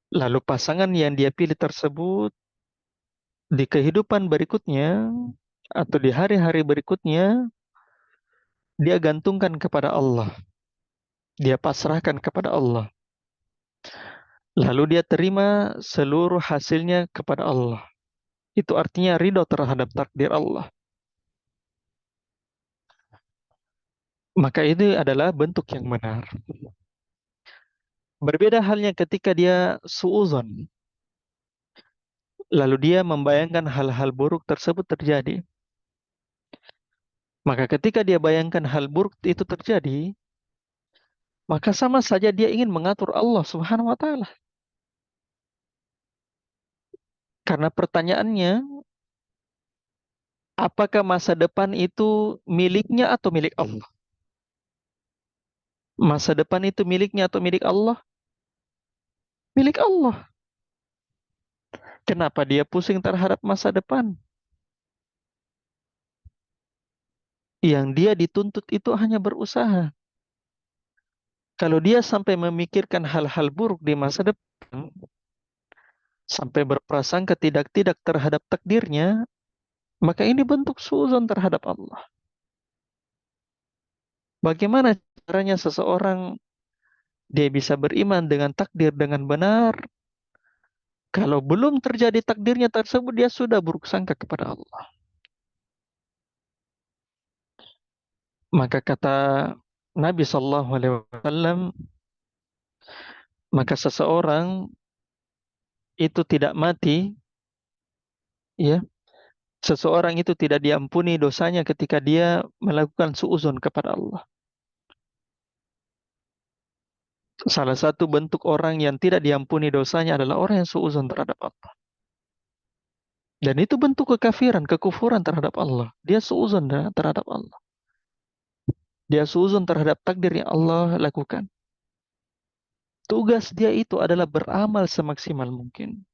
Lalu pasangan yang dia pilih tersebut di kehidupan berikutnya atau di hari-hari berikutnya dia gantungkan kepada Allah. Dia pasrahkan kepada Allah. Lalu dia terima seluruh hasilnya kepada Allah. Itu artinya ridho terhadap takdir Allah. Maka ini adalah bentuk yang benar. Berbeda halnya ketika dia suuzon. Lalu dia membayangkan hal-hal buruk tersebut terjadi. Maka ketika dia bayangkan hal buruk itu terjadi, maka sama saja dia ingin mengatur Allah Subhanahu wa taala. Karena pertanyaannya, apakah masa depan itu miliknya atau milik Allah? Masa depan itu miliknya atau milik Allah? Milik Allah. Kenapa dia pusing terhadap masa depan? Yang dia dituntut itu hanya berusaha. Kalau dia sampai memikirkan hal-hal buruk di masa depan, sampai berprasangka tidak-tidak terhadap takdirnya, maka ini bentuk suuzon terhadap Allah. Bagaimana caranya seseorang dia bisa beriman dengan takdir dengan benar, kalau belum terjadi takdirnya tersebut dia sudah buruk sangka kepada Allah. Maka kata Nabi Shallallahu Alaihi Wasallam, maka seseorang itu tidak mati, ya, seseorang itu tidak diampuni dosanya ketika dia melakukan suuzon kepada Allah. Salah satu bentuk orang yang tidak diampuni dosanya adalah orang yang suuzon terhadap Allah. Dan itu bentuk kekafiran, kekufuran terhadap Allah. Dia suuzon terhadap Allah. Dia suuzon terhadap takdir yang Allah lakukan. Tugas dia itu adalah beramal semaksimal mungkin.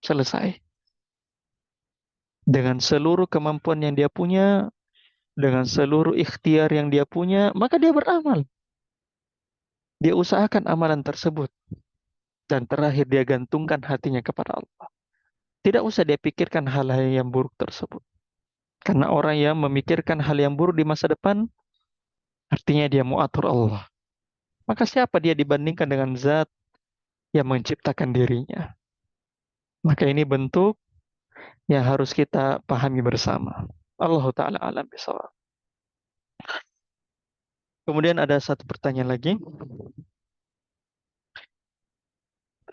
Selesai. Dengan seluruh kemampuan yang dia punya, dengan seluruh ikhtiar yang dia punya, maka dia beramal. Dia usahakan amalan tersebut. Dan terakhir dia gantungkan hatinya kepada Allah. Tidak usah dia pikirkan hal-hal yang buruk tersebut. Karena orang yang memikirkan hal yang buruk di masa depan, artinya dia mau atur Allah. Maka siapa dia dibandingkan dengan zat yang menciptakan dirinya? Maka ini bentuk yang harus kita pahami bersama. Allah Ta'ala alam bisawab. Kemudian ada satu pertanyaan lagi.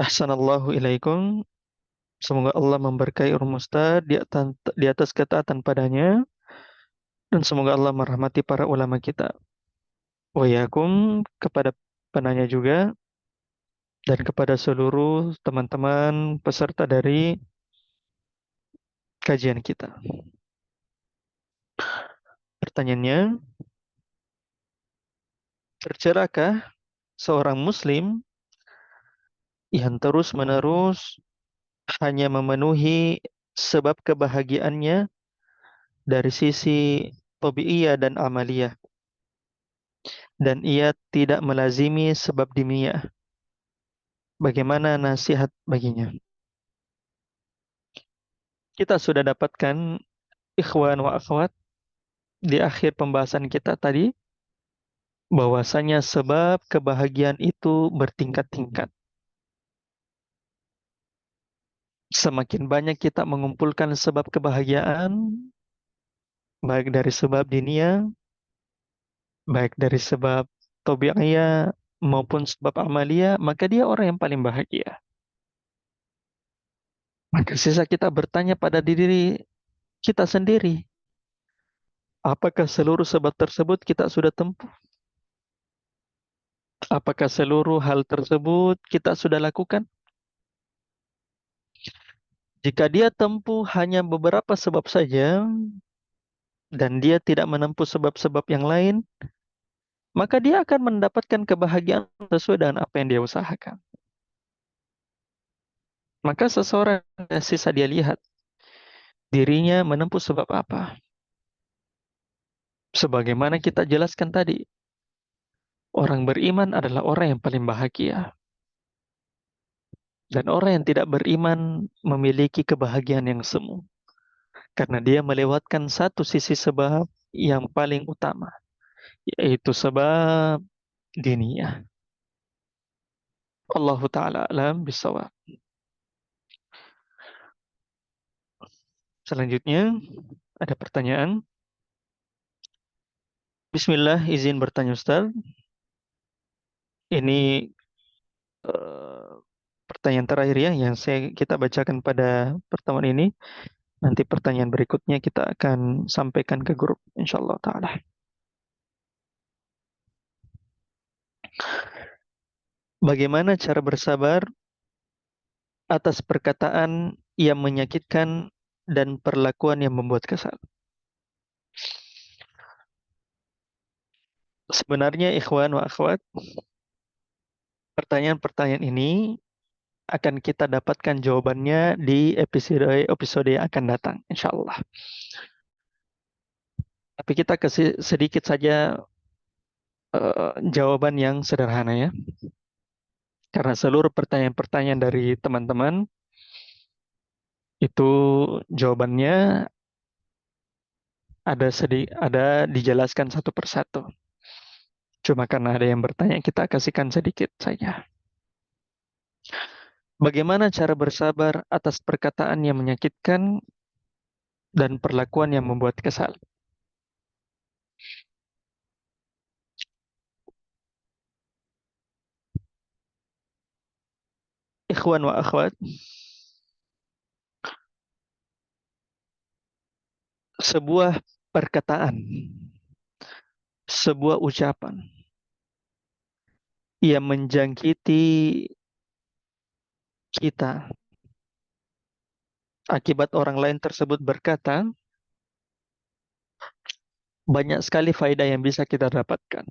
Ahsanallahu ilaikum. Semoga Allah memberkahi Ustaz di atas ketaatan padanya. Dan semoga Allah merahmati para ulama kita. Wa yakum, kepada penanya juga. Dan kepada seluruh teman-teman peserta dari kajian kita. Pertanyaannya, tercelakah seorang muslim yang terus-menerus hanya memenuhi sebab kebahagiaannya dari sisi tabiiyah dan amaliyah, dan ia tidak melazimi sebab diniyah? Bagaimana nasihat baginya? Kita sudah dapatkan, ikhwan wa akhwat, di akhir pembahasan kita tadi, bahwasanya sebab kebahagiaan itu bertingkat-tingkat. Semakin banyak kita mengumpulkan sebab kebahagiaan, baik dari sebab dunia, baik dari sebab tabi'iyah maupun sebab amalia, maka dia orang yang paling bahagia. Maka sisa kita bertanya pada diri kita sendiri, apakah seluruh sebab tersebut kita sudah tempuh? Apakah seluruh hal tersebut kita sudah lakukan? Jika dia tempuh hanya beberapa sebab saja, dan dia tidak menempuh sebab-sebab yang lain, maka dia akan mendapatkan kebahagiaan sesuai dengan apa yang dia usahakan. Maka seseorang sisa dia lihat dirinya menempuh sebab apa. Sebagaimana kita jelaskan tadi, orang beriman adalah orang yang paling bahagia. Dan orang yang tidak beriman memiliki kebahagiaan yang semu. Karena dia melewatkan satu sisi sebab yang paling utama, yaitu sebab diniyah. Allahu Ta'ala alam bisawab. Selanjutnya, ada pertanyaan. Bismillah, izin bertanya Ustaz. Ini eh, pertanyaan terakhir ya yang kita bacakan pada pertemuan ini. Nanti pertanyaan berikutnya kita akan sampaikan ke grup insyaallah taala. Bagaimana cara bersabar atas perkataan yang menyakitkan dan perlakuan yang membuat kesal? Sebenarnya ikhwan wa akhwat, pertanyaan-pertanyaan ini akan kita dapatkan jawabannya di episode yang akan datang insyaallah. Tapi kita kasih sedikit saja jawaban yang sederhana ya. Karena seluruh pertanyaan-pertanyaan dari teman-teman itu jawabannya ada dijelaskan satu persatu. Cuma karena ada yang bertanya, kita kasihkan sedikit saja. Bagaimana cara bersabar atas perkataan yang menyakitkan dan perlakuan yang membuat kesal? Ikhwan wa akhwat, sebuah perkataan, sebuah ucapan yang menjangkiti kita akibat orang lain tersebut berkata, banyak sekali faedah yang bisa kita dapatkan.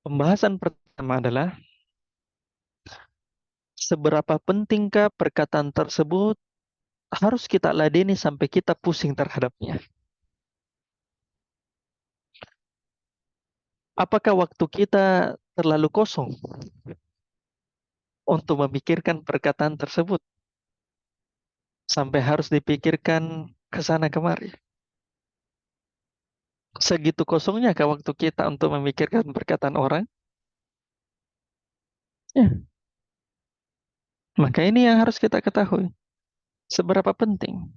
Pembahasan pertama adalah seberapa pentingkah perkataan tersebut harus kita ladeni sampai kita pusing terhadapnya. Apakah waktu kita terlalu kosong untuk memikirkan perkataan tersebut sampai harus dipikirkan ke sana kemari? Segitu kosongnya kah waktu kita untuk memikirkan perkataan orang? Ya, maka ini yang harus kita ketahui. Seberapa penting.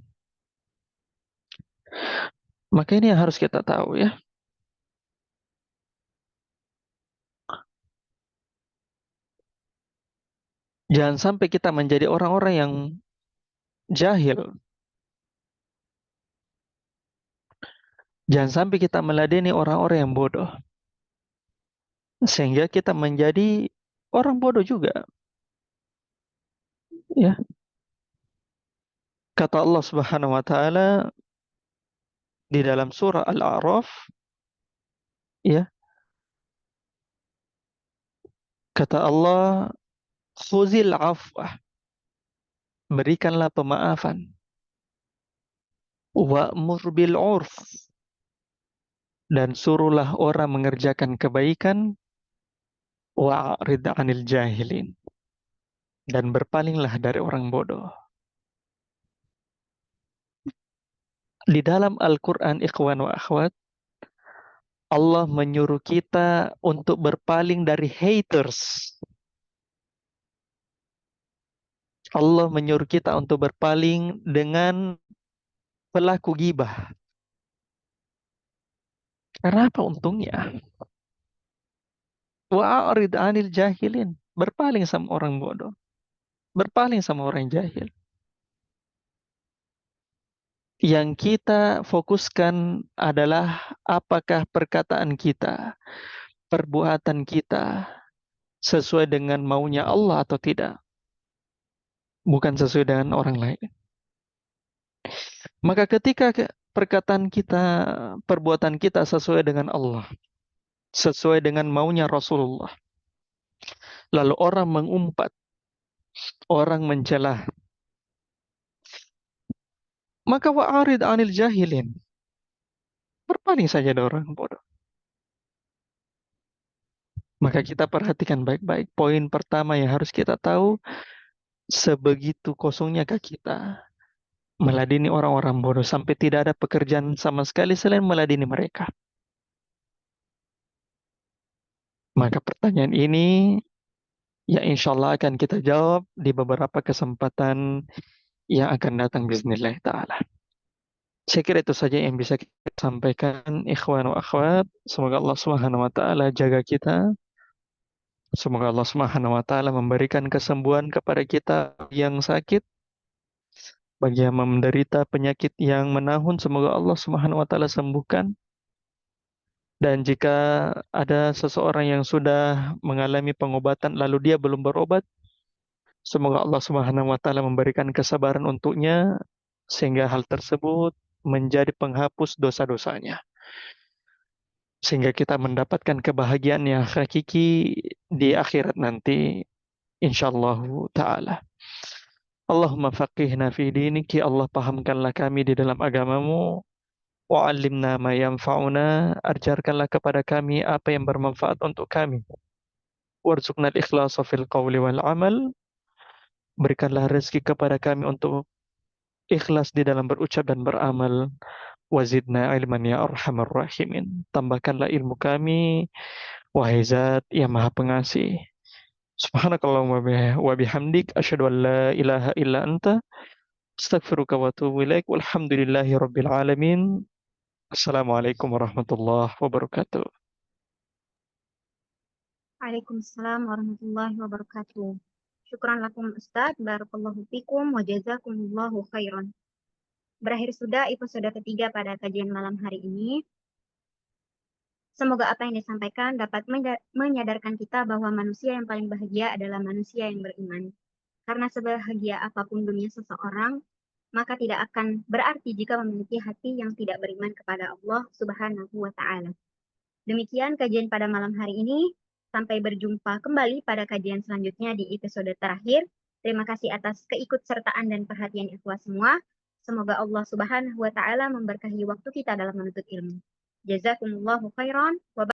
Maka ini yang harus kita tahu ya. Jangan sampai kita menjadi orang-orang yang jahil. Jangan sampai kita meladeni orang-orang yang bodoh. Sehingga kita menjadi orang bodoh juga. Ya. Kata Allah Subhanahu wa taala di dalam surah Al-A'raf, ya, kata Allah, khuzil afwah, berikanlah pemaafan, wa'mur bil urf, dan suruhlah orang mengerjakan kebaikan, wa'rid 'anil jahilin, dan berpalinglah dari orang bodoh. Di dalam Al-Quran, ikhwan wa akhwat, Allah menyuruh kita untuk berpaling dari haters. Allah menyuruh kita untuk berpaling dengan pelaku gibah. Karena apa untungnya? Wa'rid 'anil jahilin, berpaling sama orang bodoh. berpaling sama orang jahil. Yang kita fokuskan adalah apakah perkataan kita, perbuatan kita sesuai dengan maunya Allah atau tidak, bukan sesuai dengan orang lain. Maka ketika perkataan kita, perbuatan kita sesuai dengan Allah, sesuai dengan maunya Rasulullah, lalu orang mengumpat, orang mencela, maka wa'arid 'anil jahilin. Berpaling saja dari orang bodoh. Maka kita perhatikan baik-baik. Poin pertama yang harus kita tahu, sebegitu kosongnyakah kita meladeni orang-orang bodoh sampai tidak ada pekerjaan sama sekali selain meladeni mereka. Maka pertanyaan ini ya insya Allah akan kita jawab di beberapa kesempatan yang akan datang bismillah ta'ala. Saya kira itu saja yang bisa kita sampaikan, ikhwan wa akhwat. Semoga Allah Subhanahu wa taala jaga kita. Semoga Allah Subhanahu wa taala memberikan kesembuhan kepada kita yang sakit, bagi yang menderita penyakit yang menahun, semoga Allah Subhanahu wa taala sembuhkan. Dan jika ada seseorang yang sudah mengalami pengobatan lalu dia belum berobat, semoga Allah Subhanahu wa taala memberikan kesabaran untuknya sehingga hal tersebut menjadi penghapus dosa-dosanya. Sehingga kita mendapatkan kebahagiaan yang hakiki di akhirat nanti insyaallah taala. Allahumma faqihna fi dinik, ya Allah pahamkanlah kami di dalam agamamu. Wa'allimna ma yanfa'una, ajarkanlah kepada kami apa yang bermanfaat untuk kami. Warzuqnal ikhlasa fil qawli wal amal, berikanlah rezeki kepada kami untuk ikhlas di dalam berucap dan beramal. Wazidna ilman ya arhamar rahimin, tambahkanlah ilmu kami, wahai Zat yang Maha Pengasih. Subhanakallahumma wa bihamdik, asyhadu an la ilaha illa anta, astaghfiruka wa atubu ilaik, walhamdulillahi rabbil alamin. Assalamualaikum warahmatullahi wabarakatuh. Waalaikumsalam warahmatullahi wabarakatuh. Syukran lakum Ustaz, barakallahu fikum, wa jazakumullahu khairan. Berakhir sudah episode ketiga pada kajian malam hari ini. Semoga apa yang disampaikan dapat menyadarkan kita bahwa manusia yang paling bahagia adalah manusia yang beriman. Karena sebahagia apapun dunia seseorang, maka tidak akan berarti jika memiliki hati yang tidak beriman kepada Allah Subhanahu wa Ta'ala. Demikian kajian pada malam hari ini. Sampai berjumpa kembali pada kajian selanjutnya di episode terakhir. Terima kasih atas keikutsertaan dan perhatian ikhwah semua. Semoga Allah Subhanahu wa Ta'ala memberkahi waktu kita dalam menuntut ilmu. Jazakumullahu khairan.